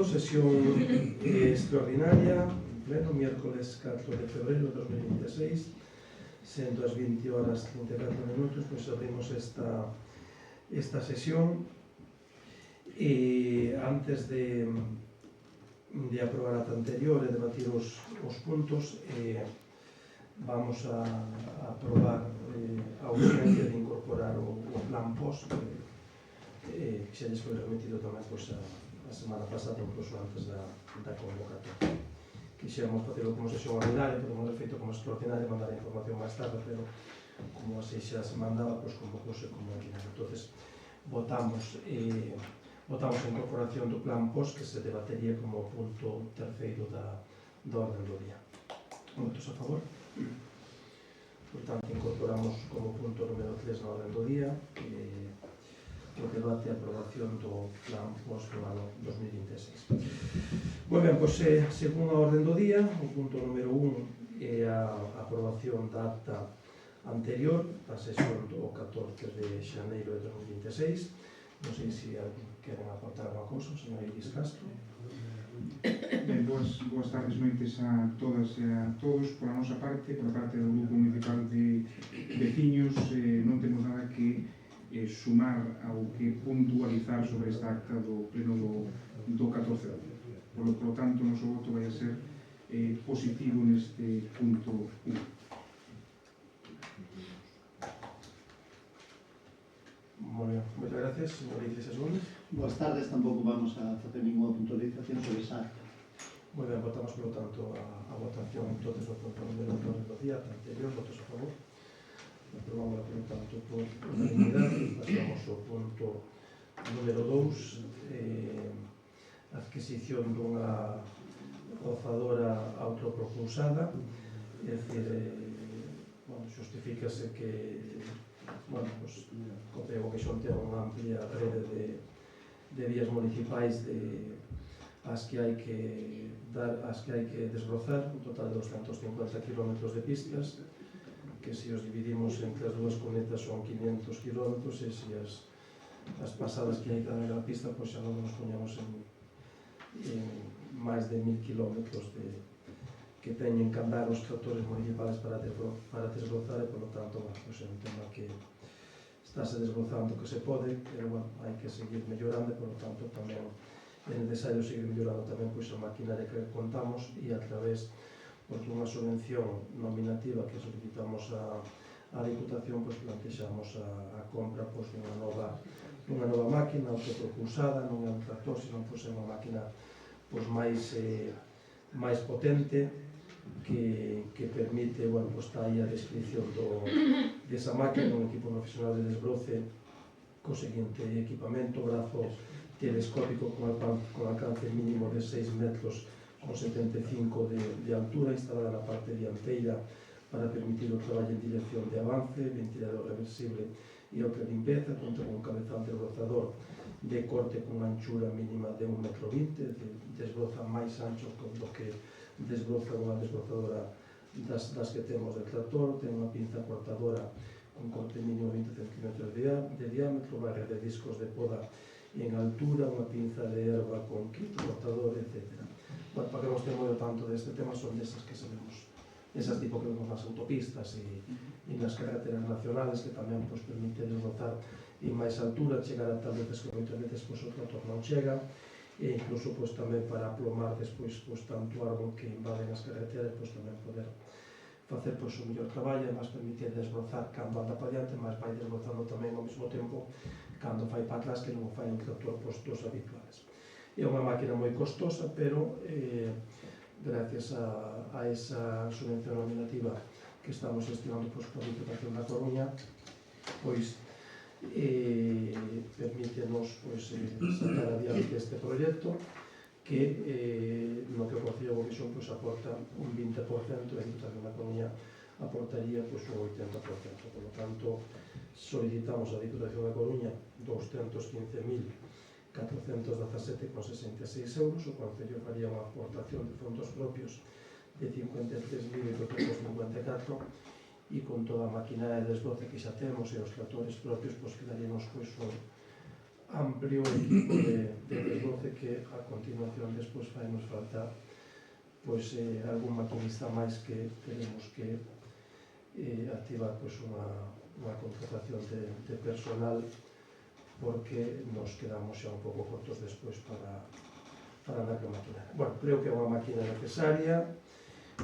Benvido, sesión extraordinaria, pleno, miércoles 4 de febrero de 2026, sendo as 20 horas 34 minutos, pois abrimos esta sesión e antes de aprobar a anterior e debatir os puntos, vamos a aprobar a urgencia de incorporar o plan POS que xa lles foi remitido tamén a semana pasada, incluso antes da convocatoria. Quixemos facelo como sesión ordinaria, podemos ter feito como extraordinaria, mandar a información máis tarde, pero como así xa se mandaba, convocouse como ordinaria. Entonces, votamos a incorporación do plan POS que se debatería como punto terceiro da orden do día. Votos a favor? Por tanto, incorporamos como punto número 3 na orden do día o debate e aprobación do plan POS do ano 2026. Moi ben, pois, según a orden do día, o punto número 1 é a aprobación da acta anterior, a sesión do 14 de xaneiro de 2026. Non sei se alguén queren aportar alguma cousa, o señor Iris Castro. Ben, boas tardes, noites a todas e a todos. Por a nosa parte, por a parte do Grupo Municipal de Veciños, non temos nada que sumar ao que puntualizar sobre esta acta do pleno do 14. Por lo tanto, o noso voto vai a ser positivo neste punto 1. Moi ben, moitas gracias, señor Iglesias Gómez. Boas tardes, tampouco vamos a facer ninguna puntualización sobre esa acta. Moi ben, votamos, por lo tanto, a votación entonces do punto número 2 do día anterior, votos a favor. Aprobamos, por lo tanto, por unanimidade. Pasamos ao punto número 2, adquisición dunha rozadora autopropulsada, é dicir, justifícase que Copego que son ten unha amplia rede de vías municipais as que hai que desbrozar, un total de 250 km de pistas, que se os dividimos entre as dúas cunetas son 500 km, e se as pasadas que hai cada pista, pois xa non nos poñamos en máis de 1000 km que teñen que andar os tractores municipales para desbrozar, e, por lo tanto, pois é un tema que estáse desbrozando que se pode, pero hai que seguir mellorando, e, por lo tanto, tamén é necesario seguir mellorando tamén pois a maquinaria que contamos, e a través dunha subvención nominativa que solicitamos a Diputación, pois plantexamos a compra dunha nova máquina autopropulsada, non é un tractor, senón é unha máquina máis potente, que permite, está aí a descripción desa máquina, un equipo profesional de desbroce co seguinte equipamento: brazo telescópico con alcance mínimo de 6 metros con 75 de altura, instalada na parte dianteira para permitir o traballo en dirección de avance, ventilador reversible e outra limpeza. Conta con un cabezal desbrozador de corte con anchura mínima de 1,20 m, desbroza máis ancho do que desbroza unha desbrozadora das que temos de tractor. Ten unha pinza cortadora con corte mínimo 20 cm de diámetro, barra de discos de poda en altura, unha pinza de herba con kit cortador, etc. Para que nos temos tanto deste tema, son desas que sabemos, esas tipo que vemos nas autopistas e nas carreteras nacionales, que tamén permite desbrozar en máis altura, chegar a tal veces que moitas veces o tractor non chega, e incluso tamén para aplomar despois tanto árbol que invaden as carreteras, tamén poder facer o mellor traballo, e máis permitir desbrozar cando anda para diante, máis vai desbrozando tamén ao mesmo tempo cando fai para atrás, que non fai un tractor dos habituales. É unha máquina moi costosa, pero gracias a esa subvención nominativa que estamos gestionando coa Diputación da Coruña, permítenos sacar adiante este proxecto, que no que o Concello de Bovixón aporta un 20%, e a Diputación da Coruña aportaría un 80%. Por lo tanto, solicitamos a Diputación da Coruña 215.417,66 euros. O Concello faría unha aportación de fondos propios de 53.854, e con toda a maquinaria de desbroce que xa temos e os tractores propios, quedaríamos amplio equipo de desbroce que a continuación despois vai nos faltar pois algún maquinista máis que teremos que activar pois unha contratación de personal porque nos quedamos xa un pouco cortos despois para andar con maquinaria. Bueno, creo que é unha máquina necesaria,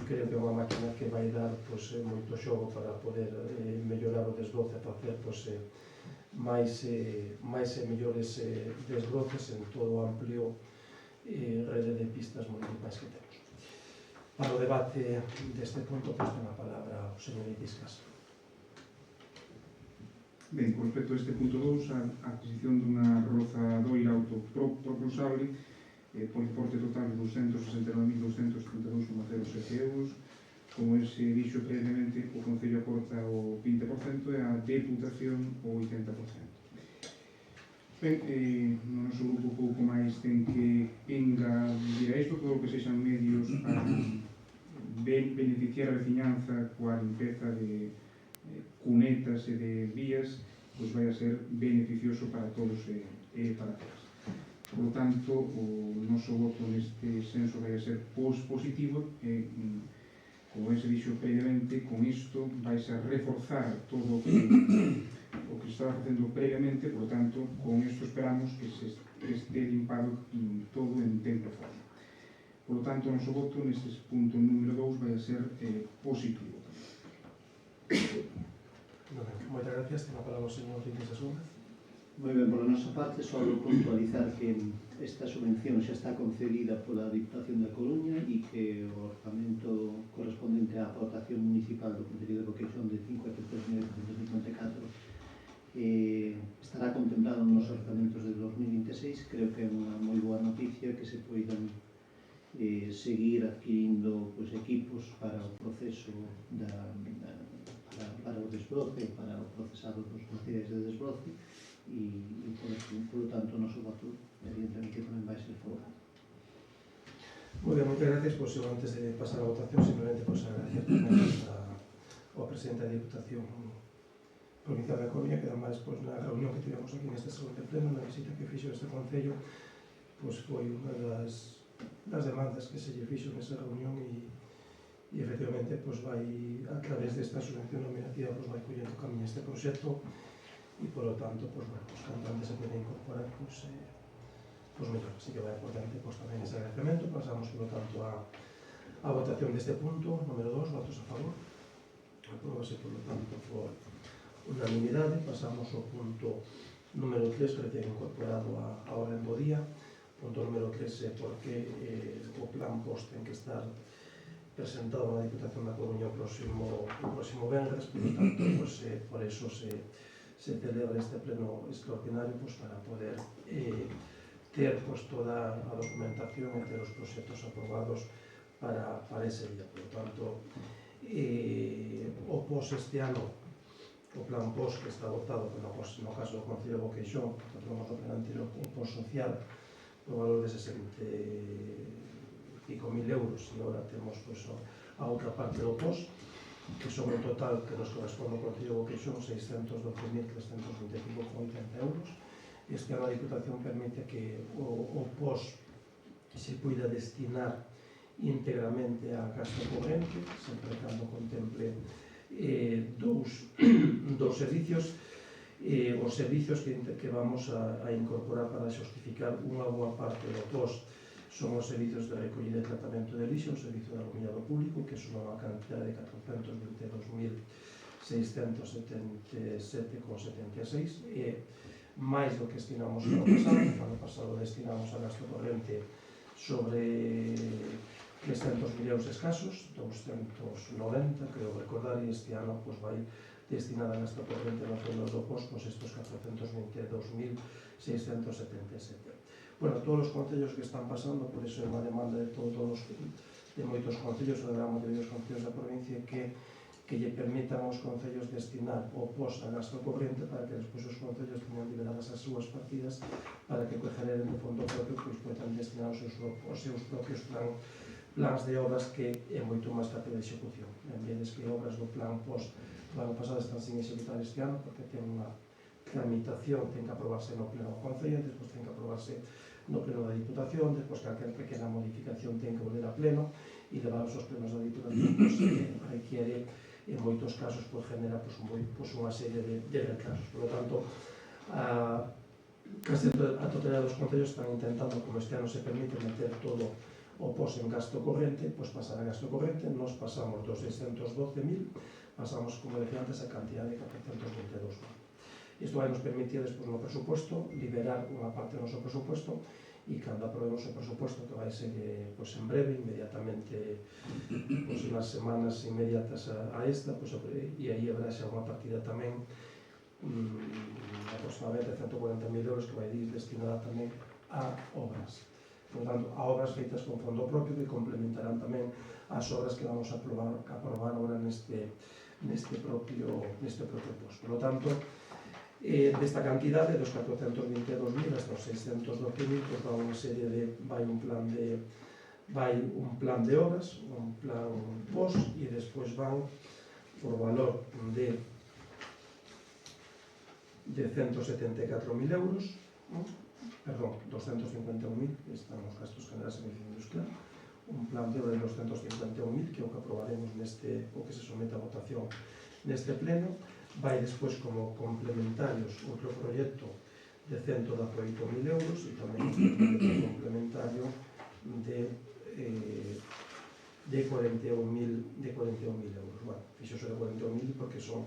creo que é unha máquina que vai dar pois, moito xogo para poder mellorar o desbroce, para facer pois, máis e mellores desbroces en todo o amplio rede de pistas municipais que temos. Para o debate deste punto, presto a palabra ao señor Itiscas. Ben, con respecto a este punto 2, a adquisición dunha rozadoira autopropulsable por importe total de 269.232,07 euros. Como se dixo previamente, o Concello aporta o 20% e a Deputación o 80%. Ben, no noso grupo pouco máis ten que engadir a isto, todo o que sexan medios para beneficiar a veciñanza coa limpeza de cunetas e de vías, pois vai a ser beneficioso para todos e para todas. Por lo tanto, o noso voto neste senso vai a ser positivo e, como se dixo previamente, con isto vais a reforzar todo o que se estaba facendo previamente, por lo tanto, con isto esperamos que se este limpado todo en tempo e forma. Por lo tanto, o noso voto neste punto número 2 vai a ser positivo. Moitas gracias. Ten a palabra o señor Itiscas Gómez. Moi ben, por a nosa parte, só puntualizar que esta subvención xa está concedida pola Diputación da Coruña e que o orzamento correspondente á aportación municipal do Concello de Boqueixón de 53.454 estará contemplado nos orzamentos de 2026. Creo que é unha moi boa noticia que se poidan seguir adquirindo pois, equipos para o proceso para o desbroce, para o procesado dos materiais de desbroce e por lo tanto o noso voto evidentemente tamén vai ser favorable. Moi ben, moitas gracias. Pois, eu antes de pasar a votación, simplemente pois, agradecer ao presidente da Diputación Provincial da Coruña, que ademais pois, na reunión que tivemos aquí neste segundo pleno, na visita que fixo este Concello, pois foi unha das demandas que se lle fixo nesa reunión e efectivamente pois, vai, a través desta subvención nominativa, pois, vai collendo camiño este proxecto e, polo tanto, pois, bueno, os cantantes se poden incorporar pois, mellor. Así que vai importante pois, tamén ese agradecemento. Pasamos, polo tanto, a votación deste punto, número 2, votos a favor. Aprobase, polo tanto, por unanimidade. Pasamos ao punto número 3, que recién incorporado a orden do día. Punto número 3 é porque o plan POS ten que estar presentado na Diputación da Coruña o próximo venres, por tanto, pues, por eso se celebra este pleno extraordinario pues, para poder ter pues, toda a documentación e ter os proxectos aprobados para ese día. Por tanto, o POS este ano, o plan POS que está votado, no caso do Concello de Boqueixón, que aprobamos o plan anterior, o POS social, o valor de 65.000 euros, e agora temos pues, a outra parte do POS, que son un total que nos corresponde ao Concello de Boqueixón 612.325,80 euros. Este ano a Diputación permite que o POS se poida destinar íntegramente a gasto corrente, sempre cando contemple dous servicios. Os servicios que vamos a incorporar para justificar unha boa parte do POS son os servicios de recollida e tratamento de lixo, o servicio de alumbrado público, que son unha cantidad de 422.677,76, e máis do que destinamos no pasado destinamos a gasto corrente sobre 300.000 euros escasos, 290, creo recordar, e este ano pues, vai destinada a gasto corrente nos fondos do POS, pues estos 422.677. Bueno, todos os concellos que están pasando, por eso é unha demanda de moitos concellos, a gran maioría dos concellos da provincia, que lle permitan aos concellos destinar o POS a gasto corrente para que despois os concellos teñan liberadas as súas partidas para que generen de fondo propio pois poden destinar os seus propios plans de obras, que é moito máis fácil de execución. En vez que obras do plan POS do ano pasado están sin executar este ano porque ten unha tramitación ten que aprobarse no pleno do Concello, despois ten que aprobarse no pleno da Diputación, despois calquera pequena modificación ten que volver a pleno e levar aos plenos da Diputación, pois, requiere, en moitos casos, pois, genera unha serie de retrasos. Por lo tanto, case a totalidade dos concellos están intentando, como este ano se permite, meter todo o POS en gasto corrente, pois pasar a gasto corrente. Nos pasamos dos 612.000, pasamos, como decía antes, a cantidad de 422.000. Isto vai nos permitir, despois no presupuesto, liberar unha parte do noso presupuesto e cando aprobemos o presupuesto, que vai ser pois, en breve, inmediatamente, pois, nas semanas inmediatas a esta, pois, e aí habrá xa unha partida tamén aproximadamente 140.000 euros que vai ir destinada tamén a obras. Por tanto, a obras feitas con fondo propio que complementarán tamén as obras que vamos a aprobar agora neste propio POS. Por lo tanto, desta cantidade, dos 422.000 hasta os 612.000, pues vai unha serie de, vai un plan de obras, un plan POS, e despois van por valor de 174.000 euros, perdón, 251.000, que están os gastos generais de beneficio industrial, un plan de obra de 251.000, que é o que aprobaremos o que se somete a votación neste pleno. Vai despois como complementarios outro proxecto de 118.000 euros e tamén un proxecto complementario de 41.000 euros. Bueno, fixose de 41.000 porque son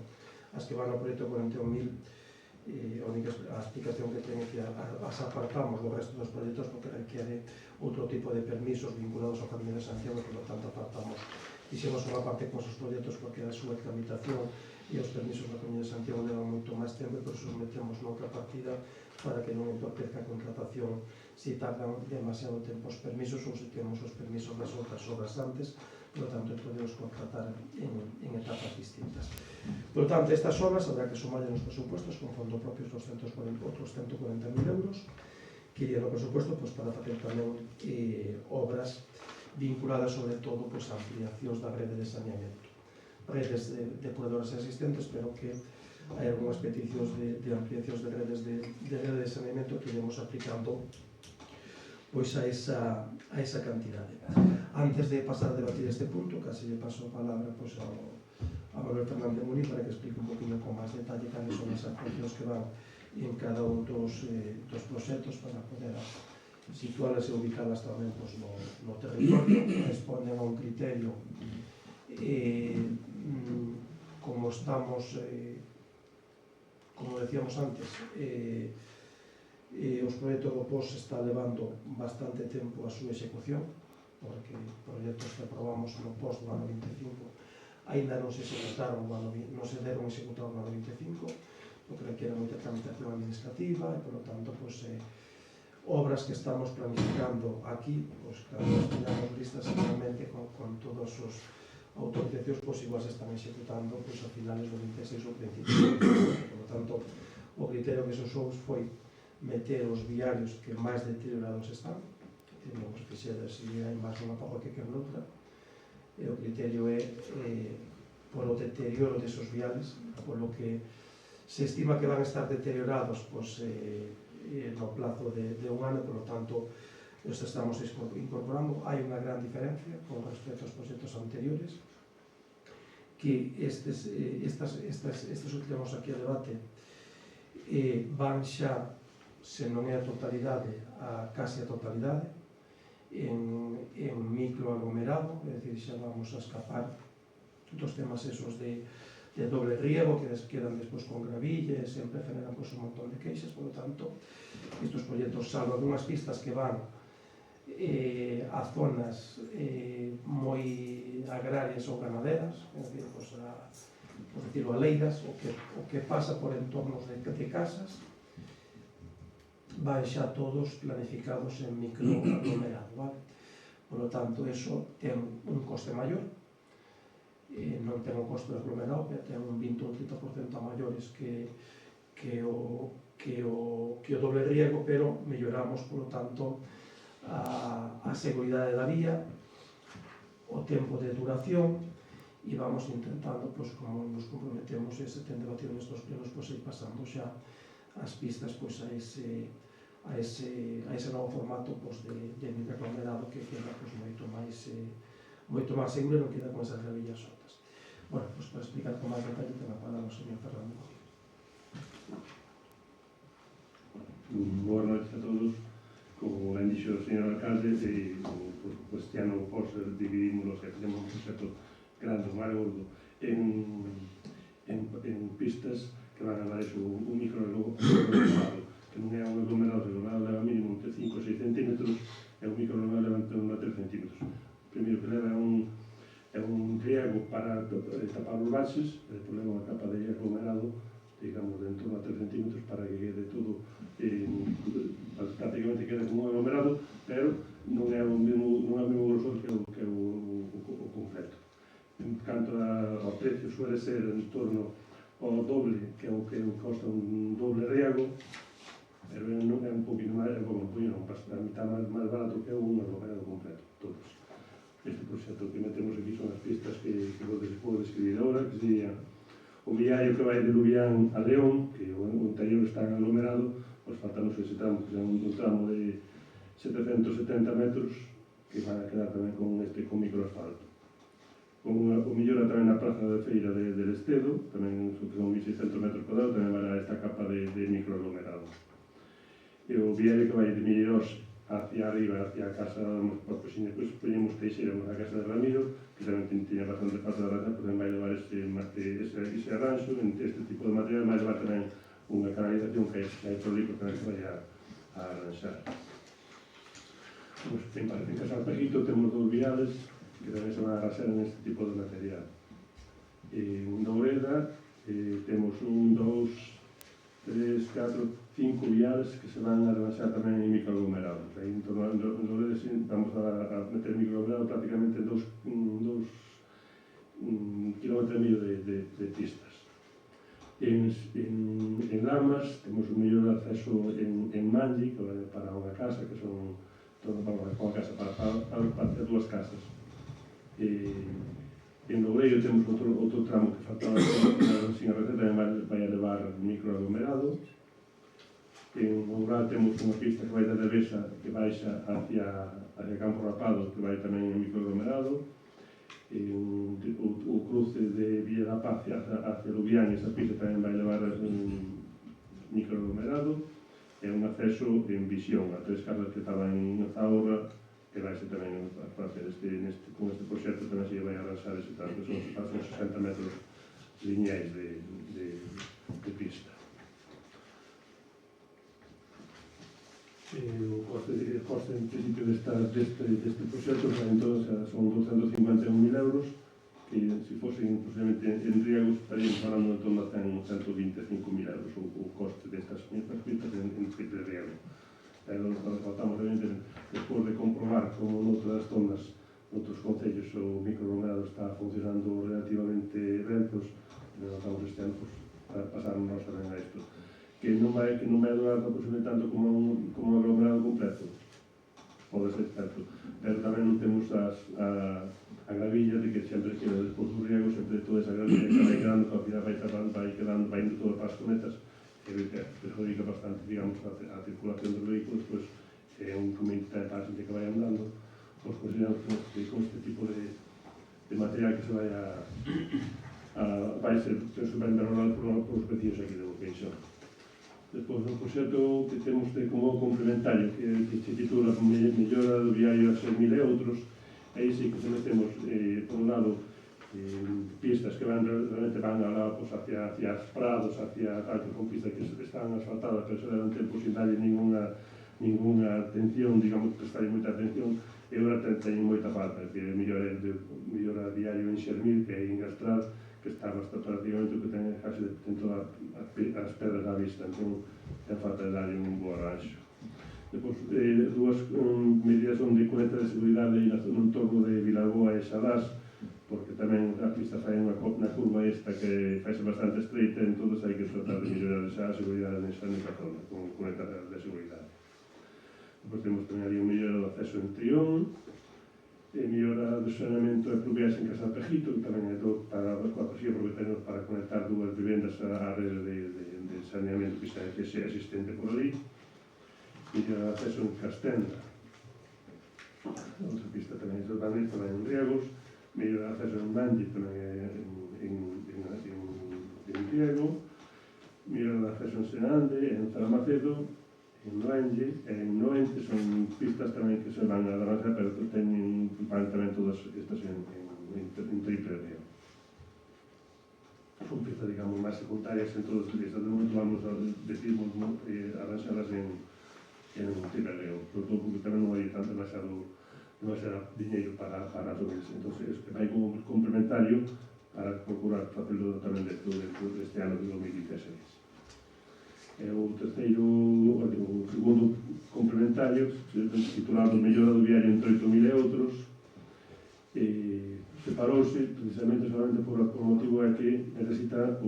as que van ao proxecto 41.000. A única explicación que ten é que as apartamos do resto dos proxectos porque requiere outro tipo de permisos vinculados ao Camiño de Santiago, e, por lo tanto, apartamos. Fixemos unha parte con esos proxectos porque a súa tramitación e os permisos do Camiño de Santiago levan moito máis tempo, e por iso os metemos noutra partida para que non entorpezca a contratación se tardan demasiado tempo os permisos ou se temos os permisos das outras obras antes. Por lo tanto, podemos contratar en etapas distintas. Por lo tanto, estas obras habrá que sumarle nos presupuestos con fondo propios outros 140.000 euros que irían no presupuesto para facer tamén obras vinculadas sobre todo a ampliacións da rede de saneamento, redes de depuradores existentes, pero que hai algunhas peticións de ampliacións de redes de saneamento que iremos aplicando a esa cantidade. Antes de pasar a debatir este punto, casi le paso a palabra a Manuel Fernández Murín para que explique un poquinho con máis detalle cales son as actuacións que van en cada un dos proxectos para poder situalas e ubicalas tamén no territorio. Responden a un criterio como estamos, como decíamos antes, os proxectos do POS está levando bastante tempo a súa execución, porque proxectos que aprobamos no POS do ano 25 ainda non se executaron, non se deron executar no ano 25, porque requiere moita tramitación administrativa e, por lo tanto, obras que estamos planificando aquí, cada vez tenemos listas seguramente con todos os autorizacións, igual se están executando a finales do 26 ou 25. Por lo tanto, o criterio que se usou foi meter os viarios que máis deteriorados están, temos que ser se hai máis unha parroquia que noutra, e o criterio é polo deterioro desos viales, polo que se estima que van a estar deteriorados no plazo de un ano, por lo tanto, nos estamos incorporando. Hai unha gran diferencia con respecto aos proxectos anteriores, que estes que temos aquí a debate van xa, se non é a totalidade, casi a totalidade, en microaglomerado, é dicir, xa vamos a escapar dos temas esos de doble riego, que quedan despois con gravilla e sempre generan un montón de queixas. Por lo tanto, estes proxectos, salvo algunhas pistas que van a zonas moi agrarias ou ganaderas, é dicir, por decirlo, aleiras, o que pasa por entornos de casas, van xa todos planificados en microaglomerado, vale? Por lo tanto, eso ten un coste maior, non ten un coste aglomerado, pero ten un 20 ou 30% a maiores que o doble riego, pero melloramos, por lo tanto, a seguridade da vía, o tempo de duración, e vamos intentando, como nos comprometemos e se ten debatido nestes plenos, ir pasando xa as pistas pois, a ese novo formato pois, de microaglomerado que queda pois, moito máis seguro e non queda con esas gravillas soltas. Bueno, pois para explicar con máis detalle ten a palabra o señor Fernando. Boa noite a todos. Como ben dixo o señor alcalde, este ano pois dividimos e fizemos un proxecto grande, máis gordo, en pistas que van a dar eso, un microaglomerado, que non é un aglomerado, o aglomerado leva mínimo entre 5 e 6 centímetros e un microaglomerado leva entre 1 a 3 centímetros. O primeiro que leva é un riego para tapar os baixes, e depois leva unha capa de aglomerado, digamos, de en torno a 3 centímetros para que quede todo prácticamente queda como un aglomerado, pero non é o mesmo grosor que o completo. En canto ao precio, suele ser en torno ao doble que o que costa un doble riego, pero non é un poquinho máis, a mitad máis barato que un aglomerado completo, todos. Este proxecto que metemos aquí son as pistas que vou describir agora, que sería o viario que vai de Lubián a León, que o interior está aglomerado, pois faltanos ese tramo, que é un tramo de 770 metros, que van a quedar tamén con microasfalto. O mellora tamén na praza de feira de Estedo, tamén son 1.600 metros cuadrados, tamén vai a esta capa de microaglomerado. E o viario que vai de Millós hacia arriba, hacia a casa, pois poñemos Teixeira na casa de Ramiro, que tamén tiña bastante falta de arranxar, pois tamén vai levar ese arranxo, entre este tipo de material, vai levar tamén unha canalización que hai por ali, porque tamén se vai a arranxar. En Casalpejito temos 2 viales que tamén se van a arranxar en este tipo de material. En Doureda temos 1, 2, 3, 4, 5 viales que se van a arranxar tamén en microaglomerados. Aí en torno a Doureda vamos a meter microaglomerado prácticamente 2 km e medio de pistas. En Lamas temos o mellor acceso en Manlli para unha casa, que son unha casa para ter 2 casas. En Loureiro temos outro tramo que faltaba sin a receta, tamén vai a levar microaglomerado. En Oural temos unha pista que vai da Devesa, que baixa hacia Campo Rapado, que vai tamén en microaglomerado. O cruce de Villa da Paz hacia Lubián, esa pista tamén vai levar microaglomerado, e un acceso en Visión a 3 casas que estaban en Zahorra, que vai ser tamén a facer con este proxecto tamén se vai arranxar ese tramo, que son 60 metros lineais de pista. O coste en principio deste proxecto son 251.000 euros, que se fosen posiblemente en riegos estaríamos falando en torno a 125.000 euros o coste destas pistas en triple riego. Pero faltamos evidentemente, despois de comprobar como noutras zonas, noutros concellos o microaglomerado está funcionando relativamente ben, pois notamos este ano para pasarnos tamén a isto. Que non vai durar posiblemente tanto como un aglomerado completo, pode ser certo, pero tamén non temos a gravilla de que sempre que despois do riego, sempre toda esa gravilla que vai quedando, que ao final vai indo todo para as conetas, que perjudica bastante, digamos, a circulación dos vehículos, pois é un comité para a xente que vai andando, pois consideramos que con este tipo de material que se vai ser valorado por os vecinos aquí de Boqueixón. Despois do proxecto que temos como complementario, que se titula Mellora do viario a 6.000 e outros, aí sí que se metemos, por un lado, pistas que realmente van hacia as prados, hacia con pistas que están asfaltadas, pero se levan tempo sin darlle ninguna atención, digamos, prestarlle moita atención, e agora teñen moita falta, que mellora diario en Xermil, que é en Gastral, que está prácticamente que ten case todas as pedras á vista, entón ten falta de darlle un bo arranxo. Depois, 2 medidas son de conecta de seguridade no entorno de Vilaboa e Xadás, porque tamén a pista fai na curva esta que faise bastante estreita, entón hai que tratar de mellorar a seguridade nesa zona, con conecta de seguridade. Depois temos tamén ali un mellora do acceso en Trión, mellora do saneamento e pluviais en Casa Pejito, que tamén é para así aproveitarnos para conectar dúas vivendas á rede de saneamento que xa é existente por ali. Mellora de acceso en Castenda, outra pista tamén é tamén en Riegos. Mellora de acceso en Manlle, tamén é en Riego. Mellora de acceso en Senande, en Zalamacedo, en Noenlle e en Noente. Son pistas tamén que se van a avanzar, pero que teñen tamén todas estas en triple reo. Son pistas, digamos, máis secundarias en todos os días. De momento vamos a decidimos arranxalas en triple reo, por todo porque tamén non hai tanto demasiado diñeiro para todos. Entón, vai como complementario para procurar facelo tamén dentro deste ano de 2016. E o segundo complementario, titulado Mellora do viario entre 8.000 e outros, separouse precisamente solamente por motivo é que necesita as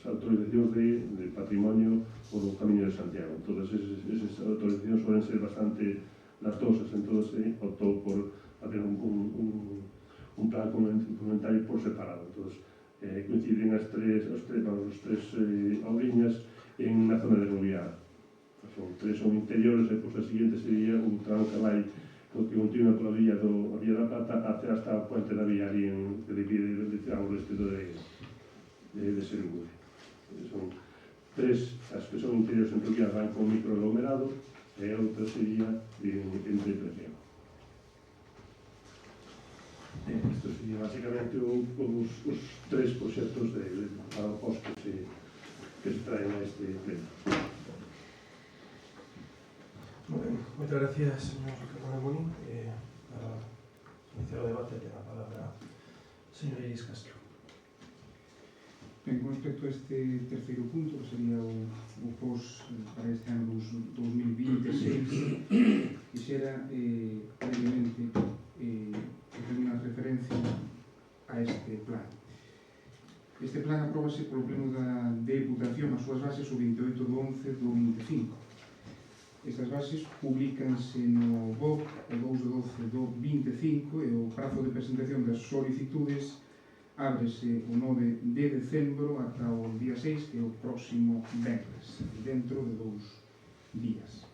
autorizacións de patrimonio por o Camiño de Santiago. Todas esas autorizacións suelen ser bastante lastosas, entón optou por hacer un plan complementario por separado. Entón, coinciden as tres obriñas na zona de Rubiá. Tres son interiores e a seguinte sería un tramo que vai que continua pola vía da Plata hasta a Puente da Vía ali que divide o distrito de Serugure. Son tres, as que son interiores en Rubiá van con microaglomerado e a outra sería en triple reo. Isto sería basicamente os tres proxectos para o post que se traen a este pleno. Moitas gracias, señor Ricardo Lemoni. Para iniciar o debate, ten a palabra o señor Iris Castro. Ben, con respecto a este terceiro punto, que sería o POS para este ano 2026, quixera brevemente facer unha referencia a este plan. Este plan apróbase polo Pleno da Deputación as súas bases o 28 de 11 do 25. Estas bases publicanse no BOC o 2 de 12 do 25 e o prazo de presentación das solicitudes ábrese o 9 de decembro ata o día 6, que é o próximo venres, dentro de 2 días.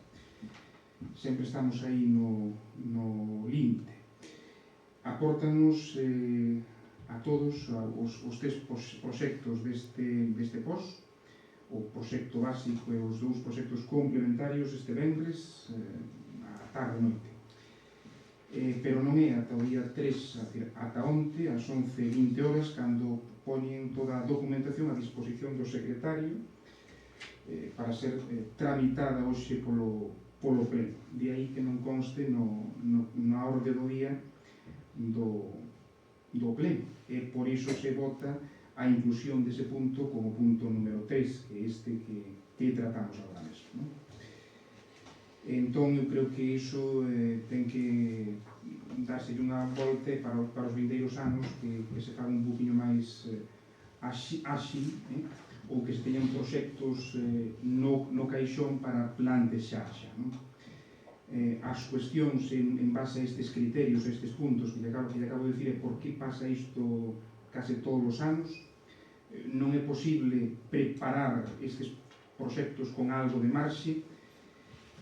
Sempre estamos aí no límite. Apórtanos a todos os tres proxectos deste POS, o proxecto básico e os dous proxectos complementarios este venres a tarde e noite. Pero non é ata o día 3, ata onte, ás 11:20 horas, cando poñen toda a documentación a disposición do secretario para ser tramitada hoxe polo pleno. De aí que non conste na orde do día do pleno. E por iso se vota a inclusión dese punto como punto número 3, que é este que tratamos agora mesmo. Entón, eu creo que iso ten que darse unha volta para os vindeiros anos que se faga un poquinho máis áxil, ou que se teñan proxectos no caixón para plantexar xa. As cuestións en base a estes criterios, a estes puntos que lle acabo de dicir, é por que pasa isto case todos os anos. Non é posible preparar estes proxectos con algo de marxe.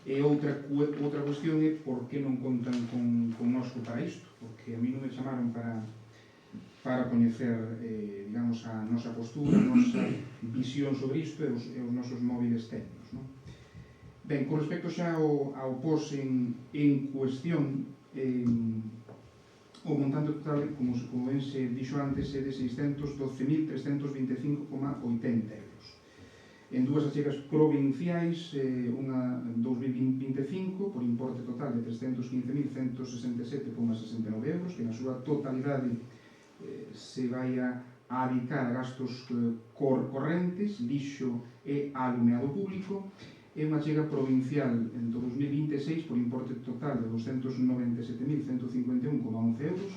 E outra cuestión é por que non contan con nosco para isto, porque a mí non me chamaron para coñecer, digamos, a nosa postura, a nosa visión sobre isto e os nosos móviles técnicos. Ben, con respecto xa ao POS en cuestión, o montante total, como ben se dixo antes, é de 612.325,80 euros. En dúas achegas provinciais, unha 2025, por importe total de 315.167,69 euros, que na súa totalidade se vai a adicar a gastos correntes, lixo e alumeado público, e unha achega provincial en 2026 por importe total de 297.151,11 euros,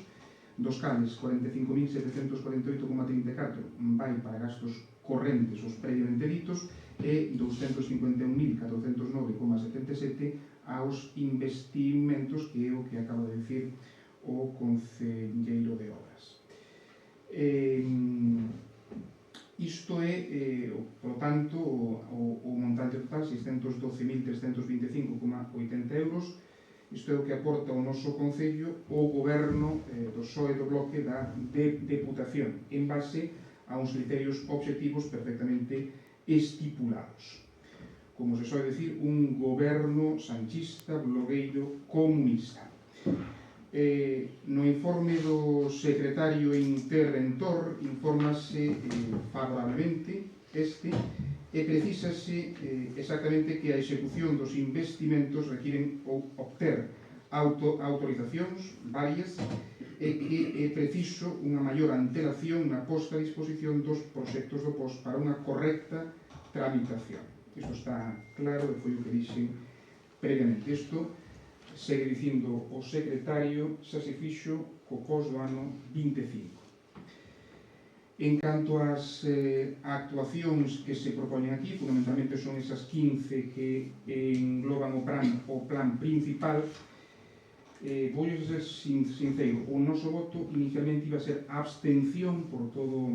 dos cales 45.748,34 vai para gastos correntes os previamente ditos e 251.409,77 aos investimentos, que é o que acaba de dicir o Concelleiro de Obras. Isto é, por tanto, o montante total, 612.325,80 euros. Isto é o que aporta o noso Concello o Goberno do PSOE do Bloque da Deputación, en base a uns criterios obxectivos perfectamente estipulados. Como se soe decir, un goberno sanchista, blogueiro, comunista. No informe do secretario Interventor informase favorablemente e precisase exactamente que a execución dos investimentos requiren obter autorizacións varias e que é preciso unha maior antelación na posta a disposición dos proxectos do POS para unha correcta tramitación. Isto está claro e foi o que dixen previamente. Isto segue dicindo o secretario, xa se fixo co POS do ano 25. En canto ás actuacións que se propoñen aquí, fundamentalmente son esas 15 que engloban o plan principal. Vou ser sincero, o noso voto inicialmente iba a ser abstención por todo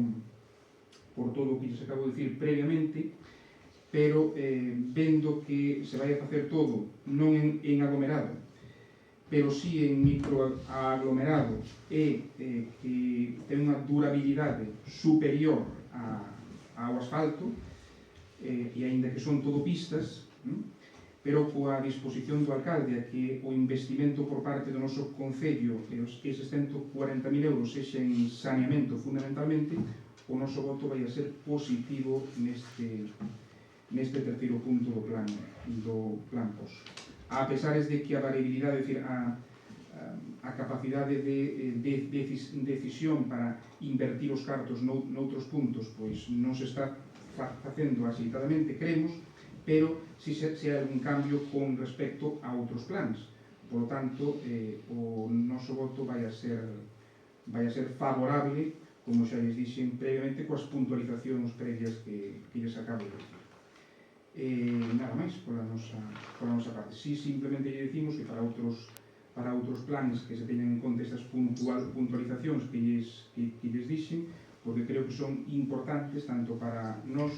o que se acabou de dicir previamente, pero vendo que se vai a facer todo non en aglomerado, pero si en microaglomerado e que ten unha durabilidade superior ao asfalto, e aínda que son todo pistas, pero coa disposición do alcalde a que o investimento por parte do noso Concello e eses 140.000 euros sexa en saneamento fundamentalmente, o noso voto vai a ser positivo neste terceiro punto do plan POS. A pesar de que a variabilidade, é dicir, a capacidade de decisión para invertir os cartos noutros puntos, pois non se está facendo axeitadamente, creemos, pero si hai algún cambio con respecto a outros plans. Por lo tanto, o noso voto vai a ser favorable, como xa lles dixen previamente, coas puntualizacións previas que lles acabo de decir. Nada máis pola nosa parte. Si simplemente lle decimos que para outros plans que se teñan en conta estas puntualizacións que lles dixen, porque creo que son importantes tanto para nós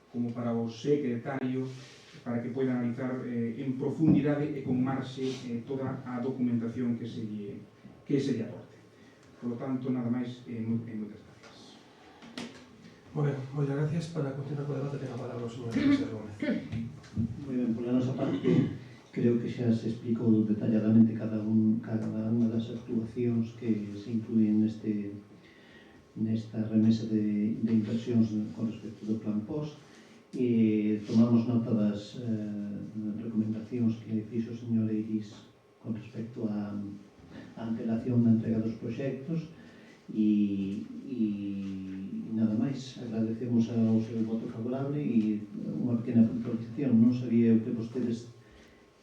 como para o secretario, para que poida analizar en profundidade e con marxe toda a documentación que se lle aporte. Por lo tanto, nada máis e moitas gracias. Moi ben, moitas gracias. Para continuar co debate ten a palabra o señor José Gómez. Moi ben, pola nosa parte, creo que xa se explicou detalladamente cada unha das actuacións que se incluyen nesta remesa de inversións con respecto do plan POS. Tomamos nota das recomendacións que fixo o señor Eiris con respecto á antelación da entrega dos proxectos e nada máis. Agradecemos ao seu voto favorable e unha pequena puntualización. Non sabía o que vostedes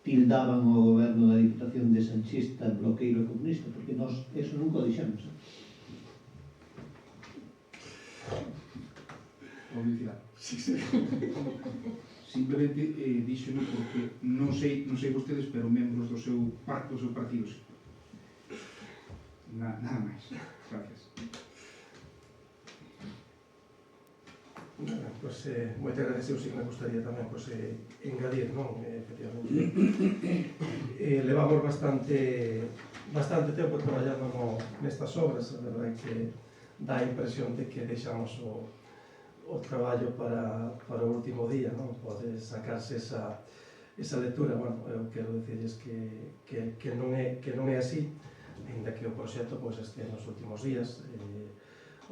tildaban ao goberno da Diputación de sanchista, bloqueiro e comunista, porque nós eso nunca o dixemos. Publicidade. Simplemente díxeno porque non sei vostedes, pero membros do seu partido. Nada máis. Gracias. Pois, moitas gracias. Eu sí que me gustaría tamén engadir, non? Efectivamente. Levamos bastante tempo traballando nestas obras. A verdade é que dá a impresión de que deixamos o traballo para o último día, non? Pode sacarse esa lectura. Bueno, eu quero dicirles que non é así, ainda que o proxecto este nos últimos días.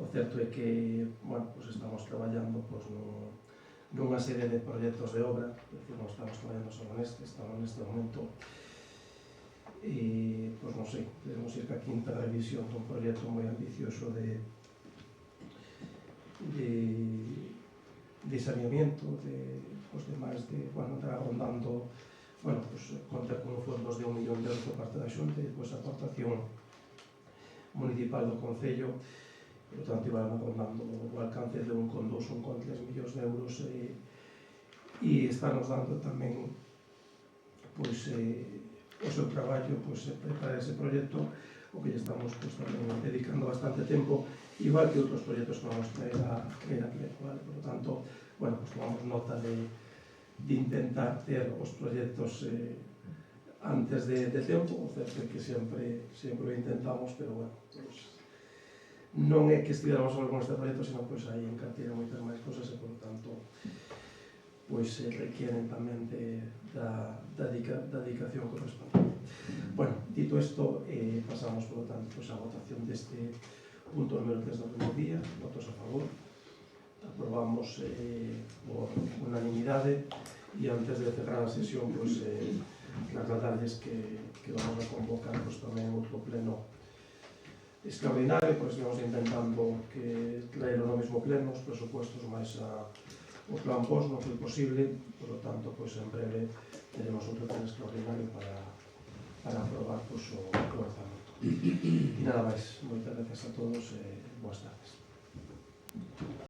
O certo é que, bueno, estamos traballando nunha serie de proxectos de obra, non estamos traballando só estamos neste momento e, non sei, debemos ir ca quinta revisión dun proxecto moi ambicioso de saneamiento de máis de, está rondando, conta con fondos de 1 millón de euros por parte da Xunta e depois a aportación municipal do Concello. Por tanto, iban rondando o alcance de 1,2, 1,3 millóns de euros e estamos dando tamén o seu traballo preparar ese proxecto o que lle estamos pues, tamén dedicando bastante tempo, igual que outros proxectos que vamos traer a Clero, vale? Por lo tanto, bueno, pues tomamos nota de intentar ter os proxectos antes de tempo, o certo é que sempre o intentamos, pero bueno, pues, non é que estivéramos solo con este proxecto, sino pues aí en carteira moitas máis cosas e, por lo tanto, pues requieren tamén da dedicación correspondente. Bueno, dito isto, pasamos, por lo tanto, pues, a votación deste punto número 3 do primeiro día. Votos a favor. Aprobamos por unanimidade e antes de cerrar a sesión, pues, recordarles que vamos a convocar pues, tamén outro pleno extraordinario, pois estamos intentando que traer no mesmo pleno os presupuestos máis o plan POS, non foi posible, por lo tanto, pois en breve teremos outro pleno extraordinario para aprobar pois, o orzamento. E nada máis, moitas gracias a todos e boas tardes.